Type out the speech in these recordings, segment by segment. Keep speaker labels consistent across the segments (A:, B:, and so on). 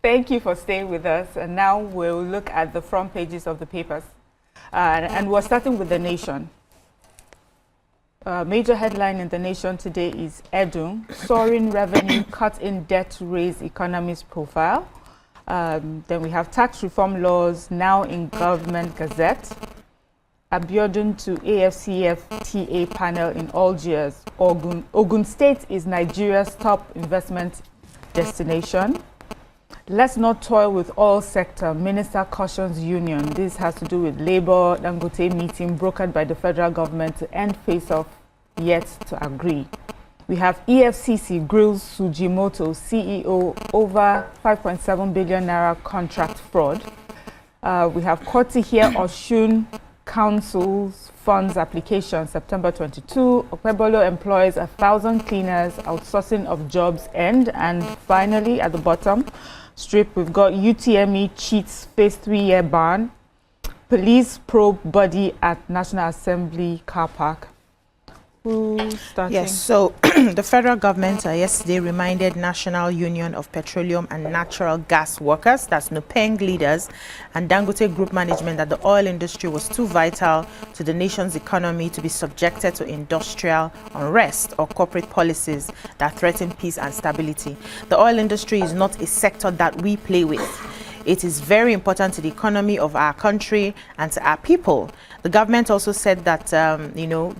A: Thank you for staying with us. And now we'll look at the front pages of the papers. And we're starting with The Nation. Major headline in The Nation today is Edu, soaring revenue, cut in debt to raise economy's profile. Then we have tax reform laws now in Government Gazette. Abiodun to AFCFTA panel in Algiers. Ogun State is Nigeria's top investment destination. Let's not toil with all sector, Minister cautions union. This has to do with Labour Dangote meeting brokered by the federal government to end face-off, yet to agree. We have EFCC grills Sujimoto, CEO, over 5.7 billion naira contract fraud. We have court to hear Oshun Council's funds application, September 22. Okpebholo employs 1,000 cleaners, outsourcing of jobs end. And finally, at the bottom strip, we've got UTME cheats, face 3-year ban. Police probe body at National Assembly car park. Who's starting?
B: Yes, so the federal government yesterday reminded National Union of Petroleum and Natural Gas Workers, that's NUPENG leaders, and Dangote Group management that the oil industry was too vital to the nation's economy to be subjected to industrial unrest or corporate policies that threaten peace and stability. The oil industry is not a sector that we play with. It is very important to the economy of our country and to our people. The government also said that,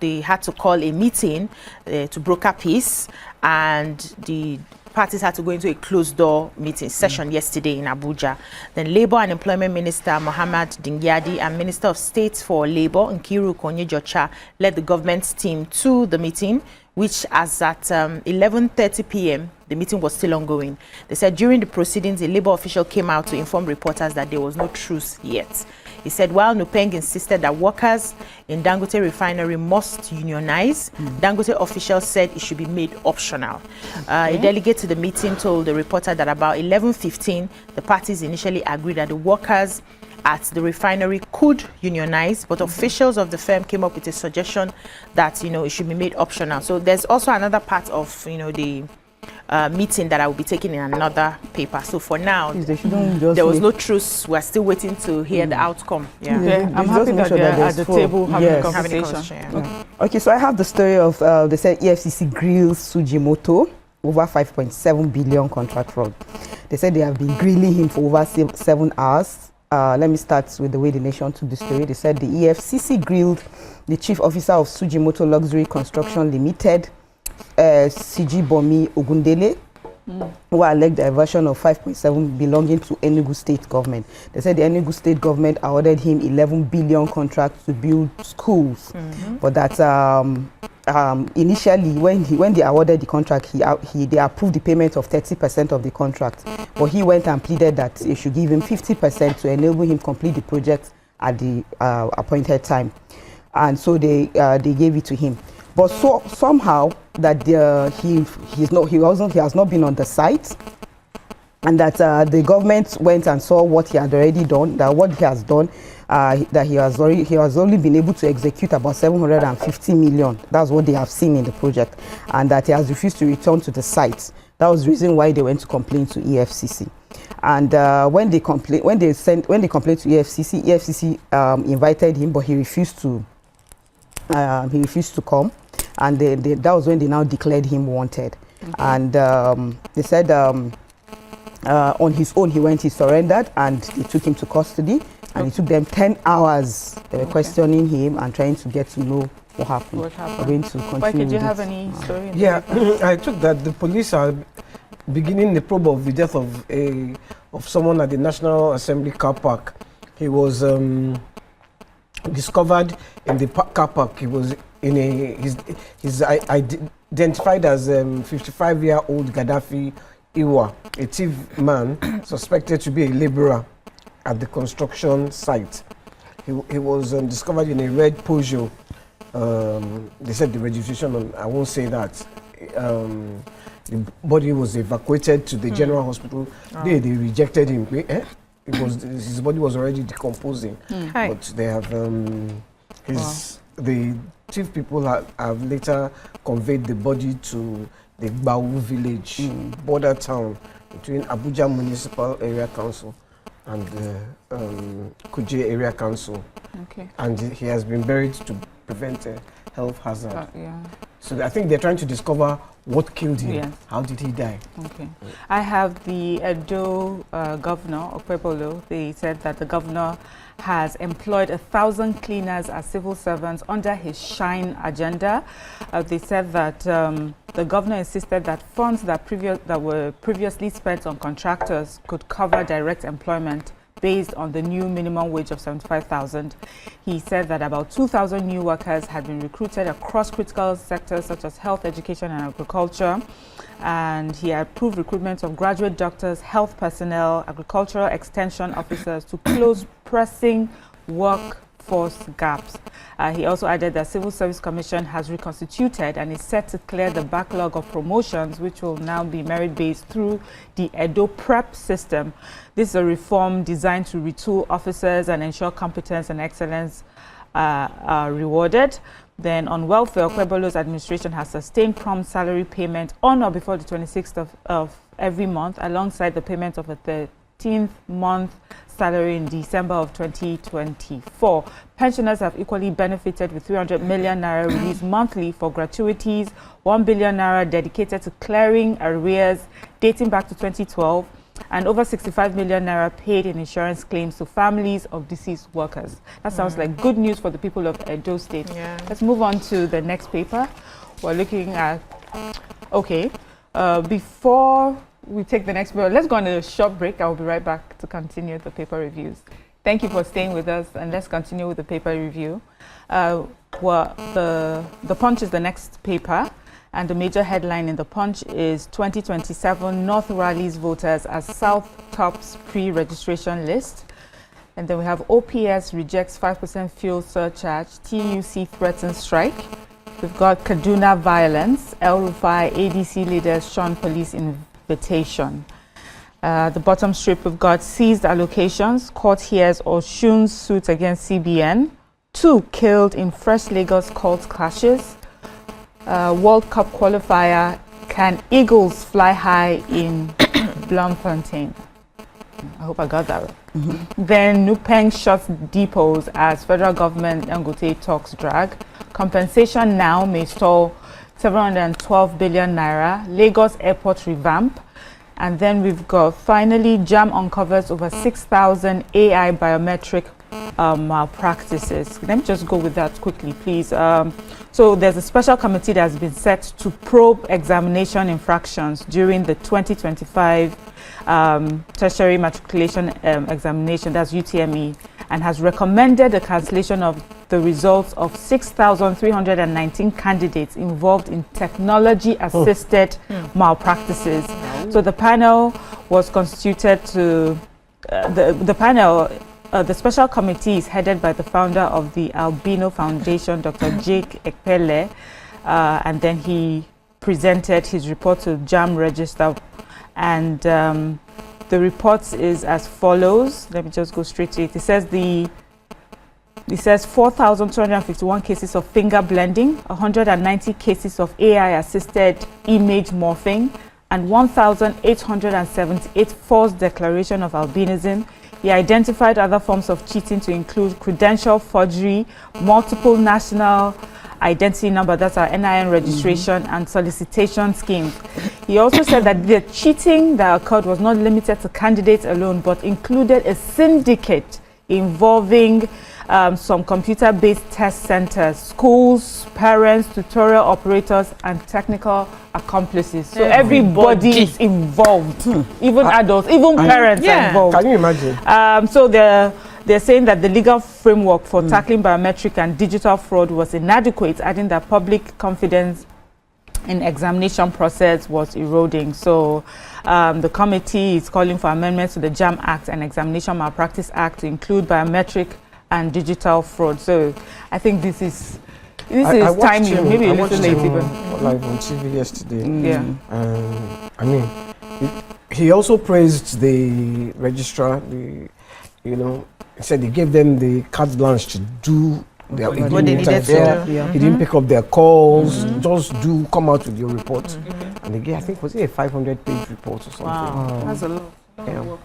B: they had to call a meeting to broker peace, and the parties had to go into a closed-door meeting session yesterday in Abuja. Then Labour and Employment Minister Mohammed Dingyadi and Minister of State for Labour Nkiru Konye-Jocha led the government team to the meeting, which as at 11:30 p.m., the meeting was still ongoing. They said during the proceedings, a Labour official came out to inform reporters that there was no truce yet. He said while NUPENG insisted that workers in Dangote refinery must unionize, Dangote officials said it should be made optional. A delegate to the meeting told the reporter that about 11:15, the parties initially agreed that the workers at the refinery could unionize, but officials of the firm came up with a suggestion that, it should be made optional. So there's also another part of, the meeting that I will be taking in another paper. So for now, there was no truce. We're still waiting to hear the outcome. Yeah.
A: Okay. I'm happy that they're at the table having a conversation.
C: Okay, so I have the story of, they said EFCC grills Sujimoto over 5.7 billion contract fraud. They said they have been grilling him for over 7 hours. Let me start with the way the Nation took the story. They said the EFCC grilled the chief officer of Sujimoto Luxury Construction Limited, CG Bomi Ogundele, who alleged diversion of 5.7 belonging to Enugu State government. They said the Enugu State government awarded him 11 billion contracts to build schools, but that initially when they awarded the contract, they approved the payment of 30% of the contract, but he went and pleaded that they should give him 50% to enable him complete the project at the appointed time, and so they gave it to him. But so somehow that he has not been on the site, and that the government went and saw what he had already done, that what he has done, that he has only been able to execute about 750 million. That's what they have seen in the project, and that he has refused to return to the site. That was the reason why they went to complain to EFCC. And when they complained to EFCC invited him, but he refused to come, and that was when they now declared him wanted. And they said on his own he surrendered, and they took him to custody, and it took them 10 hours. They were questioning him and trying to get to know what happened. We're going to continue.
A: Why, did you have any story?
D: Yeah, I took that the police are beginning the probe of the death of someone at the National Assembly car park. He was discovered in the car park. He was in he's identified as 55-year-old Gaddafi Itua, a thief man suspected to be a laborer at the construction site. He was discovered in a red Peugeot. They said the registration, I won't say that. The body was evacuated to the general hospital. They rejected him. His body was already decomposing. But they have the chief people have later conveyed the body to the Bawu village, border town between Abuja Municipal Area Council and Kuje Area Council.
A: Okay.
D: And he has been buried to prevent a health hazard.
A: Yeah.
D: So I think they're trying to discover what killed him.
A: Yes.
D: How did he die?
A: Okay. I have the Edo governor, Okpebholo. They said that the governor has employed 1,000 cleaners as civil servants under his Shine agenda. They said that the governor insisted that funds that were previously spent on contractors could cover direct employment based on the new minimum wage of 75,000. He said that about 2,000 new workers had been recruited across critical sectors such as health, education, and agriculture. And he approved recruitment of graduate doctors, health personnel, agricultural extension officers to close pressing workforce gaps. He also added that Civil Service Commission has reconstituted and is set to clear the backlog of promotions, which will now be merit-based through the Edo Prep system. This is a reform designed to retool officers and ensure competence and excellence are rewarded. Then on welfare, Okpebholo's administration has sustained prompt salary payment on or before the 26th of every month, alongside the payment of a 13th month salary in December of 2024. Pensioners have equally benefited with 300 million naira released monthly for gratuities, 1 billion naira dedicated to clearing arrears dating back to 2012, and over 65 million naira paid in insurance claims to families of deceased workers. That sounds like good news for the people of Edo State.
B: Yeah.
A: Let's move on to the next paper. We're looking at, okay, before we take the next paper, let's go on a short break. I'll be right back to continue the paper reviews. Thank you for staying with us, and let's continue with the paper review. Well, the Punch is the next paper. And the major headline in the Punch is 2027 North rallies voters as South tops pre-registration list. And then we have OPS rejects 5% fuel surcharge, TUC threatens strike. We've got Kaduna violence, El Rufai ADC leaders shun police invitation. The bottom strip, we've got seized allocations, court hears Oshun's suit against CBN, 2 killed in fresh Lagos cult clashes. World Cup qualifier, can Eagles fly high in Bloemfontein? I hope I got that right. Then Nupeng shuts depots as federal government Dangote talks drag. Compensation now may stall 712 billion naira. Lagos airport revamp. And then we've got finally JAM uncovers over 6,000 AI biometric malpractices. Let me just go with that quickly, please. So there's a special committee that has been set to probe examination infractions during the 2025 tertiary matriculation examination, that's UTME, and has recommended the cancellation of the results of 6,319 candidates involved in technology-assisted malpractices. So the panel was constituted to, the special committee is headed by the founder of the Albino Foundation, Dr. Jake Ekpele, and then he presented his report to JAM Register. And the report is as follows. Let me just go straight to it. It says 4,251 cases of finger blending, 190 cases of AI-assisted image morphing, and 1,878 false declaration of albinism. He identified other forms of cheating to include credential forgery, multiple national identity number, that's our NIN registration, and solicitation schemes. He also said that the cheating that occurred was not limited to candidates alone, but included a syndicate involving some computer-based test centers, schools, parents, tutorial operators, and technical accomplices. So everybody is involved, even adults, even parents are involved.
D: Can you imagine?
A: So they're saying that the legal framework for tackling biometric and digital fraud was inadequate, adding that public confidence in examination process was eroding. So the committee is calling for amendments to the JAM Act and Examination Malpractice Act to include biometric and digital fraud. So I think this is timely, maybe a little late even.
D: Live on TV yesterday.
A: Yeah.
D: I mean, he also praised the registrar. He said he gave them the carte blanche to do their
C: What
B: they needed to do.
C: Yeah.
D: He didn't pick up their calls. Just come out with your report. And again, I think was it a 500-page report or something.
B: Wow.
A: That's a lot.
D: Yeah.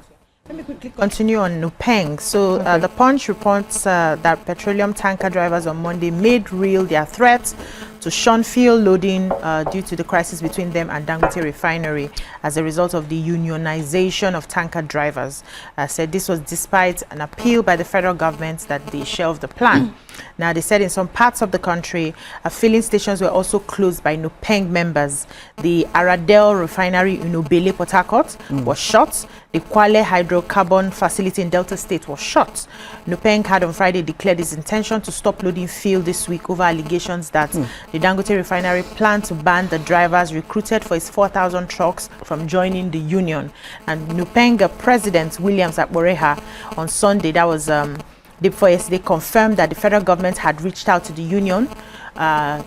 B: Let me quickly continue on Nupeng. So the Punch reports that petroleum tanker drivers on Monday made real their threat to shun fuel loading due to the crisis between them and Dangote Refinery as a result of the unionization of tanker drivers. Said this was despite an appeal by the federal government that they shelved the plan. Now, they said in some parts of the country, filling stations were also closed by Nupeng members. The Aradel Refinery in Obele, Port Harcourt was shut. The Kwale Hydrocarbon Facility in Delta State was shut. Nupeng had on Friday declared its intention to stop loading fuel this week over allegations that the Dangote Refinery planned to ban the drivers recruited for its 4,000 trucks from joining the union. And Nupeng President Williams Akboreha on Sunday, that was day before yesterday, confirmed that the federal government had reached out to the union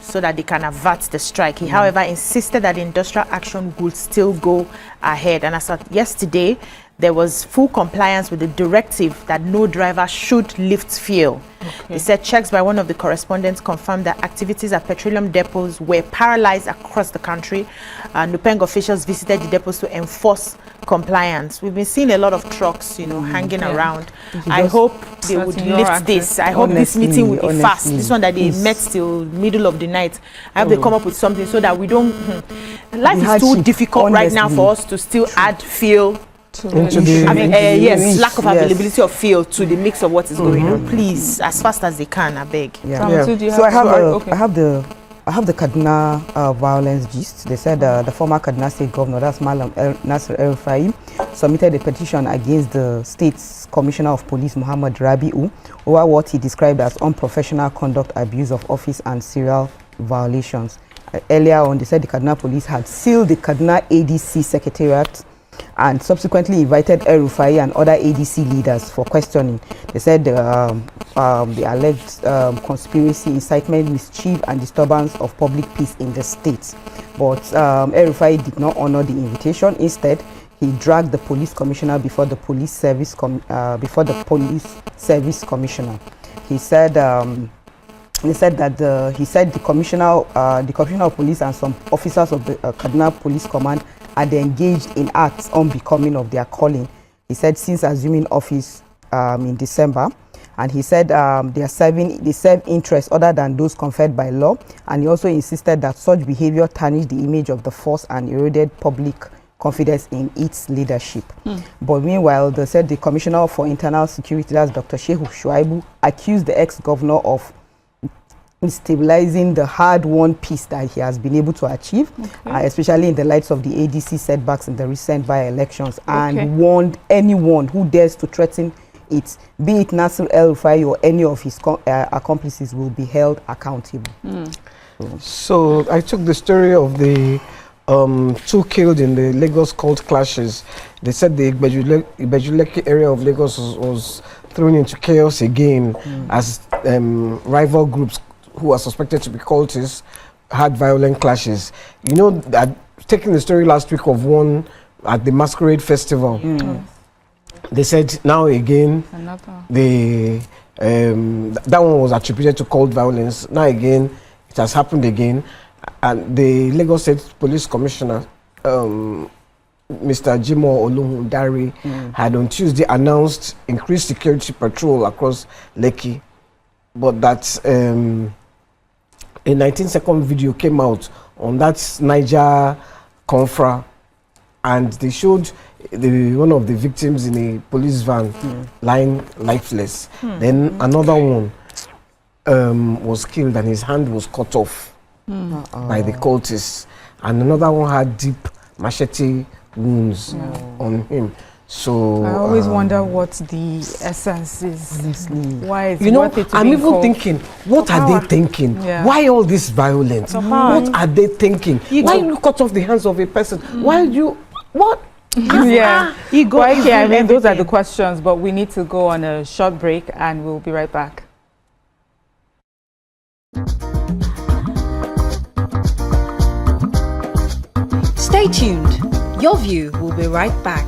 B: so that they can avert the strike. He, however, insisted that the industrial action would still go ahead. And as of yesterday, there was full compliance with the directive that no driver should lift fuel. They said checks by one of the correspondents confirmed that activities at petroleum depots were paralyzed across the country. Nupeng officials visited the depots to enforce compliance. We've been seeing a lot of trucks, hanging around. I hope they would lift this. I hope this meeting will be fast. This one that they met till middle of the night. I hope they come up with something so that we don't... Life is too difficult right now for us to still add fuel
D: into the
B: yes, lack of availability of fuel to the mix of what is going on. Please, as fast as they can, I beg.
C: So I have the Kaduna violence gist. They said the former Kaduna State Governor, that's Malam Nasir El-Rufai, submitted a petition against the state's Commissioner of Police, Muhammad Rabi'u, over what he described as unprofessional conduct, abuse of office, and serial violations. Earlier on, they said the Kaduna Police had sealed the Kaduna ADC Secretariat and subsequently invited El-Rufai and other ADC leaders for questioning. They said the alleged conspiracy, incitement, mischief, and disturbance of public peace in the state. But El-Rufai did not honor the invitation. Instead, he dragged the police commissioner before the police service commissioner. He said the commissioner of police and some officers of the Kaduna Police Command had engaged in acts unbecoming of their calling. He said since assuming office in December, and he said they serve interests other than those conferred by law, and he also insisted that such behavior tarnished the image of the force and eroded public confidence in its leadership. But meanwhile, they said the Commissioner for Internal Security, that's Dr. Shehu Shuaibu, accused the ex-governor of stabilizing the hard-won peace that he has been able to achieve, especially in the light of the ADC setbacks in the recent by-elections, and warned anyone who dares to threaten it, be it Nasir El-Rufai or any of his accomplices, will be held accountable.
D: So I took the story of the 2 killed in the Lagos cult clashes. They said the Ibejuleki area of Lagos was thrown into chaos again as rival groups who are suspected to be cultists had violent clashes. You know, taking the story last week of one at the Masquerade Festival, they said now again that one was attributed to cult violence. Now again, it has happened again. And the Lagos State Police Commissioner, Mr. Jimo Oluhundari, had on Tuesday announced increased security patrol across Lekki, but that a 19-second video came out on that Niger Confra, and they showed one of the victims in a police van lying lifeless. Then another one was killed and his hand was cut off by the cultists, and another one had deep machete wounds on him. So
A: I always wonder what the essence is. Honestly, why is
D: I'm even thinking, what are they thinking? Why all this violence? What are they thinking? Why you cut off the hands of a person? Why you what?
A: Ego. I mean, those are the questions, but we need to go on a short break, and we'll be right back.
E: Stay tuned. Your View will be right back.